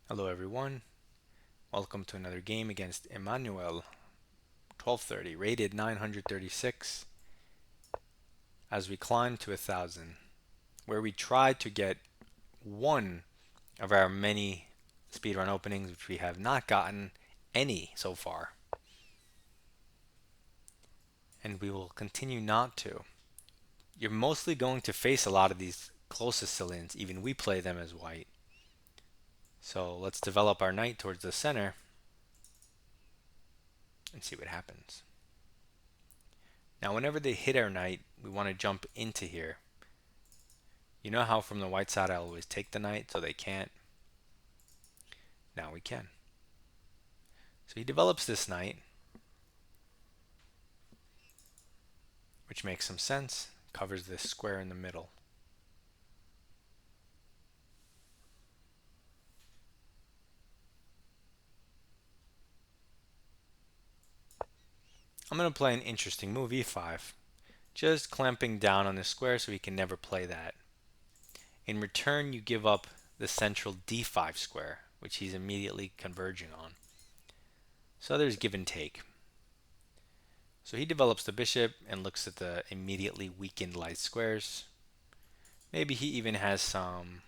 Hello everyone, welcome to another game against Emmanuel, 1230, rated 936, as we climb to 1000, where we try to get one of our many speedrun openings, which we have not gotten any so far, and we will continue not to. You're mostly going to face a lot of these close Sicilians, even we play them as white. So let's develop our knight towards the center and see what happens. Now whenever they hit our knight, we want to jump into here. You know how from the white side I always take the knight, so they can't? Now we can. So he develops this knight, which makes some sense. Covers this square in the middle. I'm going to play an interesting move, e5. Just clamping down on this square so he can never play that. In return, you give up the central d5 square, which he's immediately converging on. So there's give and take. So he develops the bishop and looks at the immediately weakened light squares. Maybe he even has some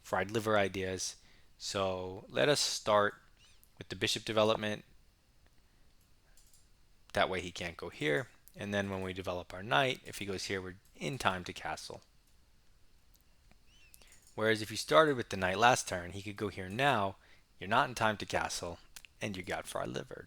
fried liver ideas. So let us start with the bishop development. That way he can't go here. And then when we develop our knight, if he goes here, we're in time to castle. Whereas if you started with the knight last turn, he could go here now. You're not in time to castle, and you got fried livered.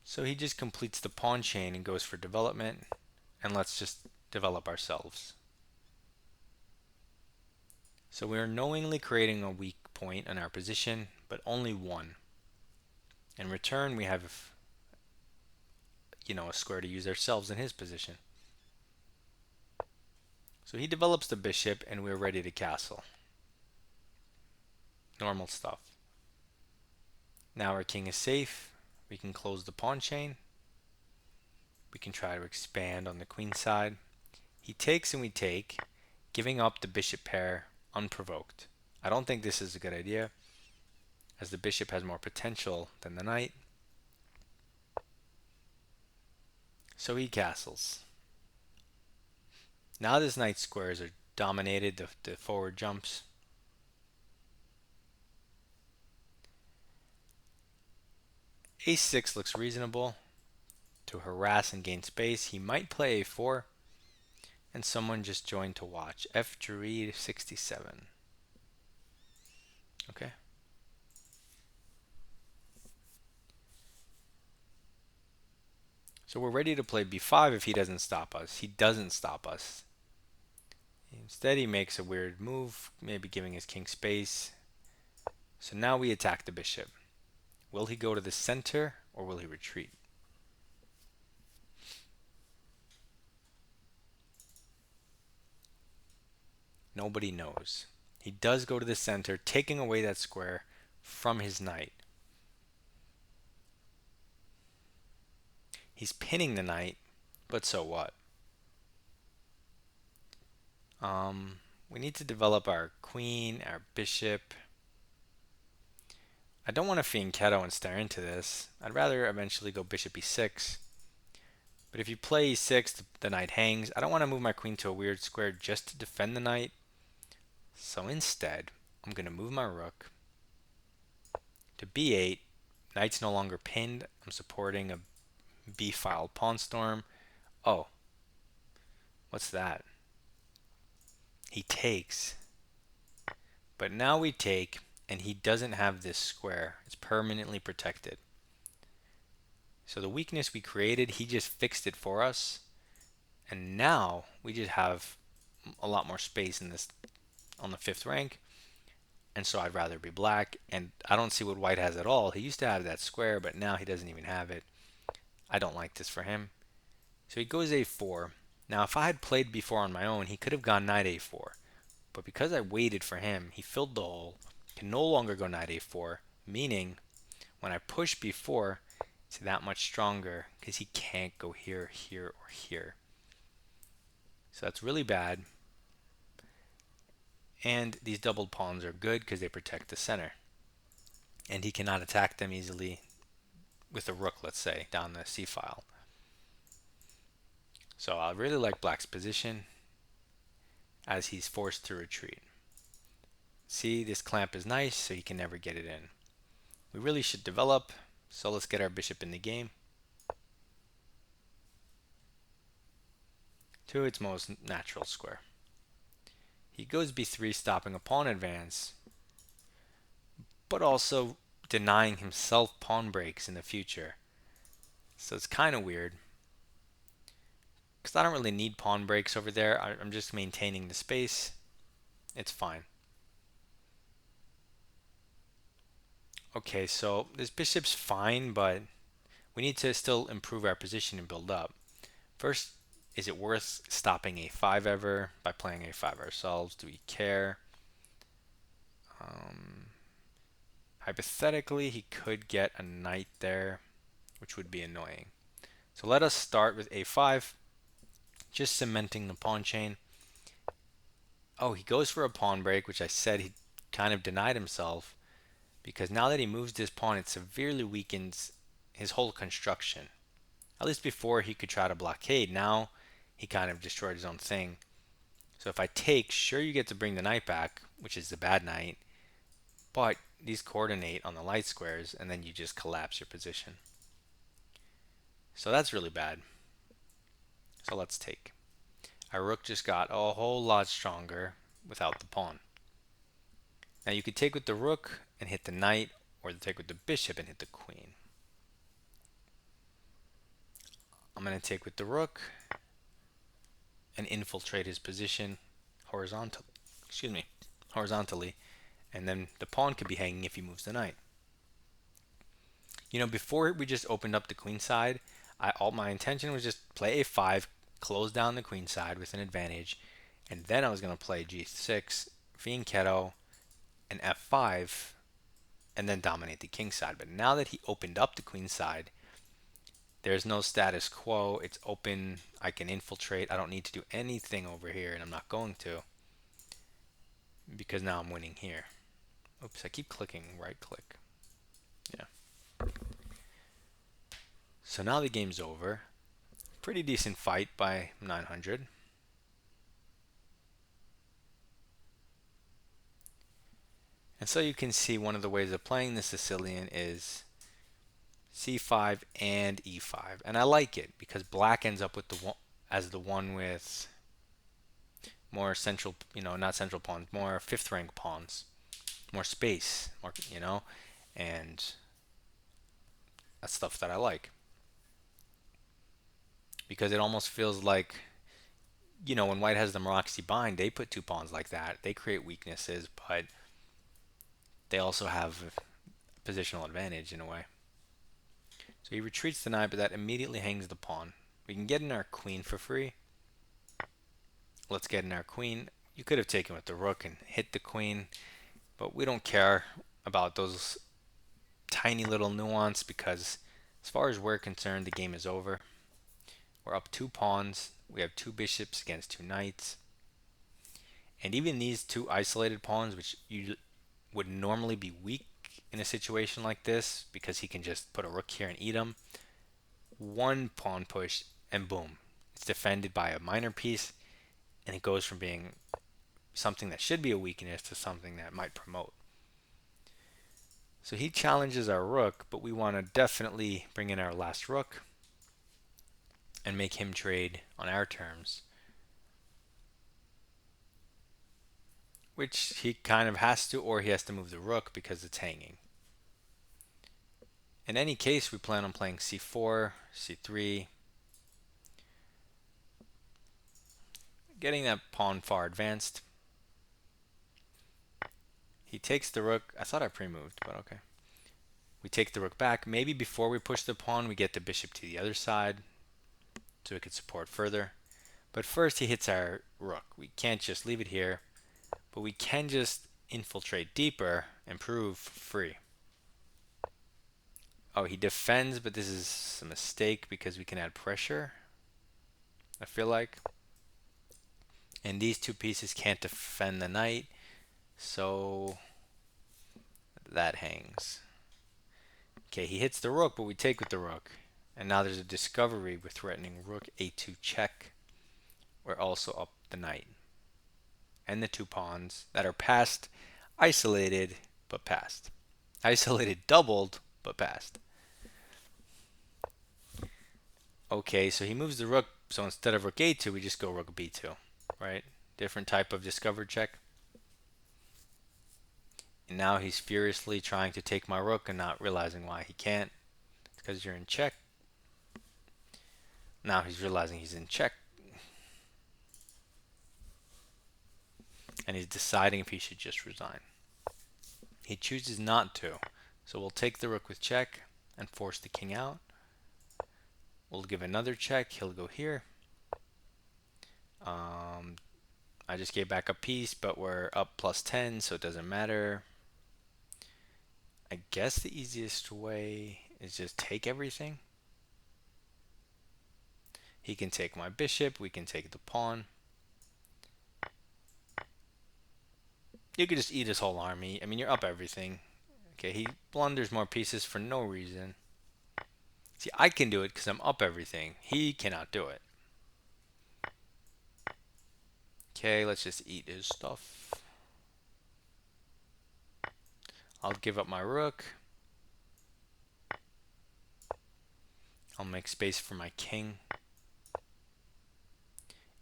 So he just completes the pawn chain and goes for development. And let's just develop ourselves. So we are knowingly creating a weak point in our position, but only one. In return, we have a square to use ourselves in his position. So he develops the bishop and we're ready to castle. Normal stuff. Now our king is safe. We can close the pawn chain. We can try to expand on the queen side. He takes and we take, giving up the bishop pair unprovoked. I don't think this is a good idea, as the bishop has more potential than the knight. So he castles. Now this knight squares are dominated, the forward jumps. A6 looks reasonable to harass and gain space. He might play A4, and someone just joined to watch. F Druid 67. Okay. So we're ready to play B5 if he doesn't stop us. He doesn't stop us. Instead, he makes a weird move, maybe giving his king space. So now we attack the bishop. Will he go to the center or will he retreat? Nobody knows. He does go to the center, taking away that square from his knight. He's pinning the knight, but so what? We need to develop our queen, our bishop. I don't want to fianchetto and stare into this. I'd rather eventually go bishop e6. But if you play e6, the knight hangs. I don't want to move my queen to a weird square just to defend the knight. So instead, I'm going to move my rook to b8. Knight's no longer pinned. I'm supporting a b-file pawn storm. Oh, what's that? He takes. But now we take, and he doesn't have this square. It's permanently protected. So the weakness we created, he just fixed it for us. And now we just have a lot more space in this on the 5th rank. And so I'd rather be black. And I don't see what white has at all. He used to have that square, but now he doesn't even have it. I don't like this for him. So he goes a4. Now if I had played before on my own, he could have gone knight a4. But because I waited for him, he filled the hole. Can no longer go knight a4, meaning when I push b4, it's that much stronger because he can't go here, here, or here. So that's really bad. And these doubled pawns are good because they protect the center. And he cannot attack them easily with a rook, let's say, down the c file. So I really like black's position as he's forced to retreat. See, this clamp is nice, so he can never get it in. We really should develop, so let's get our bishop in the game to its most natural square. He goes b3, stopping a pawn advance, but also denying himself pawn breaks in the future. So it's kind of weird, because I don't really need pawn breaks over there. I'm just maintaining the space. It's fine. Okay, so this bishop's fine, but we need to still improve our position and build up. First, is it worth stopping a5 ever by playing a5 ourselves? Do we care? Hypothetically, he could get a knight there, which would be annoying. So let us start with a5, just cementing the pawn chain. Oh, he goes for a pawn break, which I said he kind of denied himself, because now that he moves this pawn, it severely weakens his whole construction. At least before he could try to blockade, now he kind of destroyed his own thing. So if I take, sure you get to bring the knight back, which is the bad knight, but these coordinate on the light squares, and then you just collapse your position. So that's really bad. So let's take. Our rook just got a whole lot stronger without the pawn. Now you could take with the rook and hit the knight, or take with the bishop and hit the queen. I'm going to take with the rook and infiltrate his position horizontally, and then the pawn could be hanging if he moves the knight. You know, before we just opened up the queen side, all my intention was just play a5, close down the queen side with an advantage, and then I was going to play g6, fianchetto, and f5, and then dominate the king side. But now that he opened up the queen side, there's no status quo. It's open. I can infiltrate. I don't need to do anything over here, and I'm not going to, because now I'm winning here. Oops, I keep clicking right click. Yeah. So now the game's over. Pretty decent fight by 900. And so you can see one of the ways of playing the Sicilian is c5 and e5. And I like it because black ends up with the one with more central, not central pawns, more fifth rank pawns, more space, and that's stuff that I like. Because it almost feels like, when white has the Moroxy bind, they put two pawns like that. They create weaknesses, but they also have positional advantage in a way. So he retreats the knight, but that immediately hangs the pawn. We can get in our queen for free. Let's get in our queen. You could have taken with the rook and hit the queen, but we don't care about those tiny little nuance because as far as we're concerned, the game is over. We're up 2 pawns. We have 2 bishops against 2 knights. And even these 2 isolated pawns, which you would normally be weak in a situation like this because he can just put a rook here and eat him. 1 pawn push and boom. It's defended by a minor piece and it goes from being something that should be a weakness to something that might promote. So he challenges our rook, but we want to definitely bring in our last rook and make him trade on our terms, which he kind of has to, or he has to move the rook because it's hanging. In any case, we plan on playing c4, c3, getting that pawn far advanced. He takes the rook. I thought I pre-moved, but okay. We take the rook back. Maybe before we push the pawn, we get the bishop to the other side so it could support further. But first he hits our rook. We can't just leave it here, but we can just infiltrate deeper and prove free. Oh, he defends, but this is a mistake because we can add pressure, I feel like. And these 2 pieces can't defend the knight, So that hangs. Okay, he hits the rook, but we take with the rook. And now there's a discovery. We're threatening rook a2 check. We're also up the knight. And the two pawns that are passed, isolated, but passed. Isolated doubled, but passed. Okay, so he moves the rook. So instead of rook a2, we just go rook b2, right? Different type of discovered check. And now he's furiously trying to take my rook and not realizing why he can't. It's because you're in check. Now he's realizing he's in check. And he's deciding if he should just resign. He chooses not to. So we'll take the rook with check and force the king out. We'll give another check. He'll go here. I just gave back a piece, but we're up plus 10, so it doesn't matter. I guess the easiest way is just take everything. He can take my bishop. We can take the pawn. You could just eat his whole army. I mean, you're up everything. Okay, he blunders more pieces for no reason. See, I can do it because I'm up everything. He cannot do it. Okay, let's just eat his stuff. I'll give up my rook. I'll make space for my king.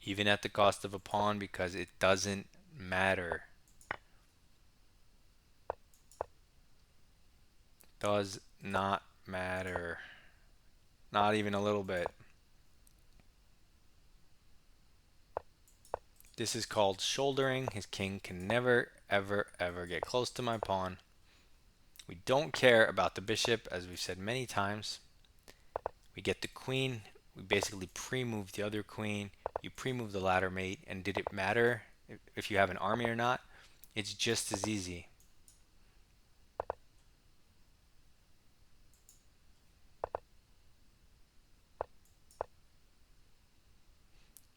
Even at the cost of a pawn, because it doesn't matter. Does not matter. Not even a little bit. This is called shouldering. His king can never, ever, ever get close to my pawn. We don't care about the bishop, as we've said many times. We get the queen. We basically pre-move the other queen. You pre-move the ladder mate. And did it matter if you have an army or not? It's just as easy.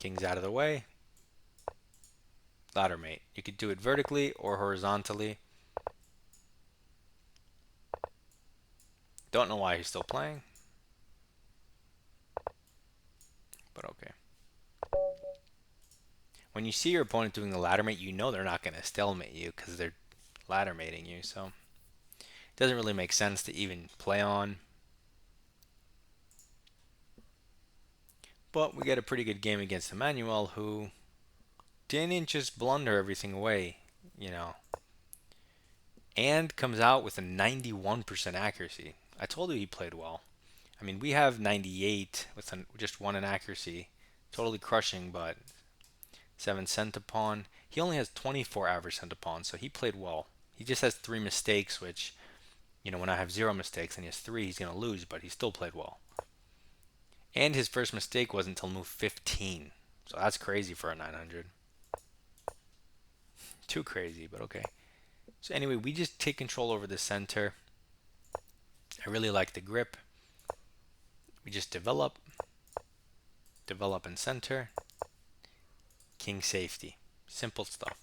King's out of the way. Ladder mate. You could do it vertically or horizontally. Don't know why he's still playing. But okay. When you see your opponent doing the ladder mate, you know they're not going to stalemate you because they're ladder mating you. So it doesn't really make sense to even play on. But we get a pretty good game against Emmanuel, who didn't just blunder everything away, you know, and comes out with a 91% accuracy. I told you he played well. I mean, we have 98 with just one in accuracy, totally crushing, but 7 center pawn. He only has 24 average center pawn, so he played well. He just has 3 mistakes, which, you know, when I have 0 mistakes and he has 3, he's going to lose, but he still played well. And his first mistake was until move 15. So that's crazy for a 900. Too crazy, but okay. So anyway, we just take control over the center. I really like the grip. We just develop and center. King safety. Simple stuff.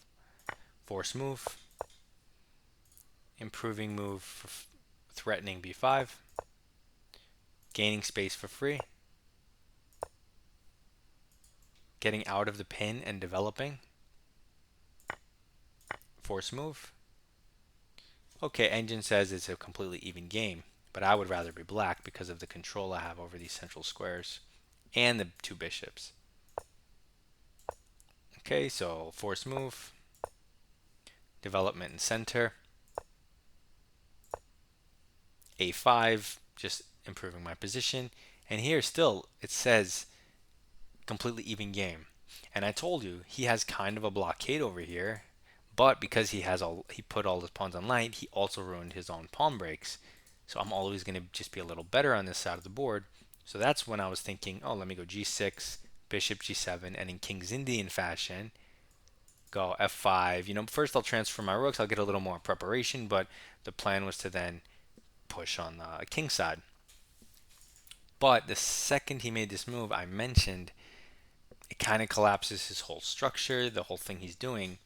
Force move. Improving move, threatening b5. Gaining space for free. Getting out of the pin and developing. Force move. Okay, engine says it's a completely even game, but I would rather be black because of the control I have over these central squares and the 2 bishops. Okay, so force move, development and center, a5, just improving my position, and here still it says completely even game. And I told you he has kind of a blockade over here, but because he put all his pawns on light, he also ruined his own pawn breaks. So I'm always going to just be a little better on this side of the board. So that's when I was thinking, oh, let me go g6, bishop g7, and in King's Indian fashion, go f5. You know, first I'll transfer my rooks. I'll get a little more preparation, but the plan was to then push on the king side. But the second he made this move, I mentioned it kind of collapses his whole structure, the whole thing he's doing,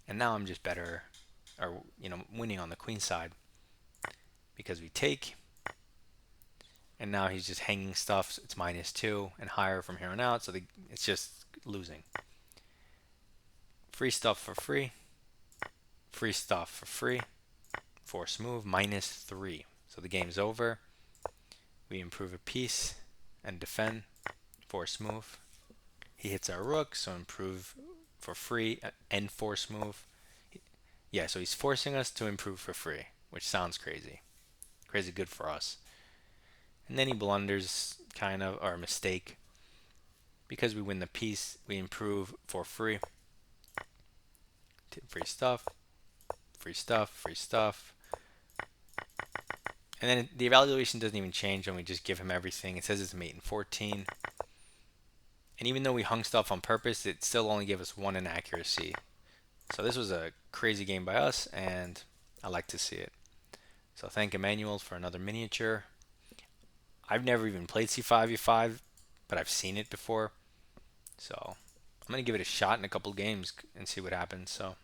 and now I'm just better or winning on the queen side, because we take, and now he's just hanging stuff. So it's -2 and higher from here on out. So it's just losing. Free stuff for free. Free stuff for free. Force move -3. So the game's over. We improve a piece and defend. Force move. He hits our rook, so improve for free and force move. Yeah, so he's forcing us to improve for free, which sounds crazy. Crazy good for us. And then he blunders, kind of, or a mistake. Because we win the piece, we improve for free. Free stuff, free stuff, free stuff. And then the evaluation doesn't even change when we just give him everything. It says it's mate in 14. And even though we hung stuff on purpose, it still only gave us 1 in accuracy. So this was a crazy game by us, and I like to see it. So thank Emmanuel for another miniature. I've never even played C5E5, but I've seen it before. So I'm going to give it a shot in a couple games and see what happens. So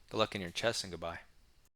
good luck in your chess and goodbye.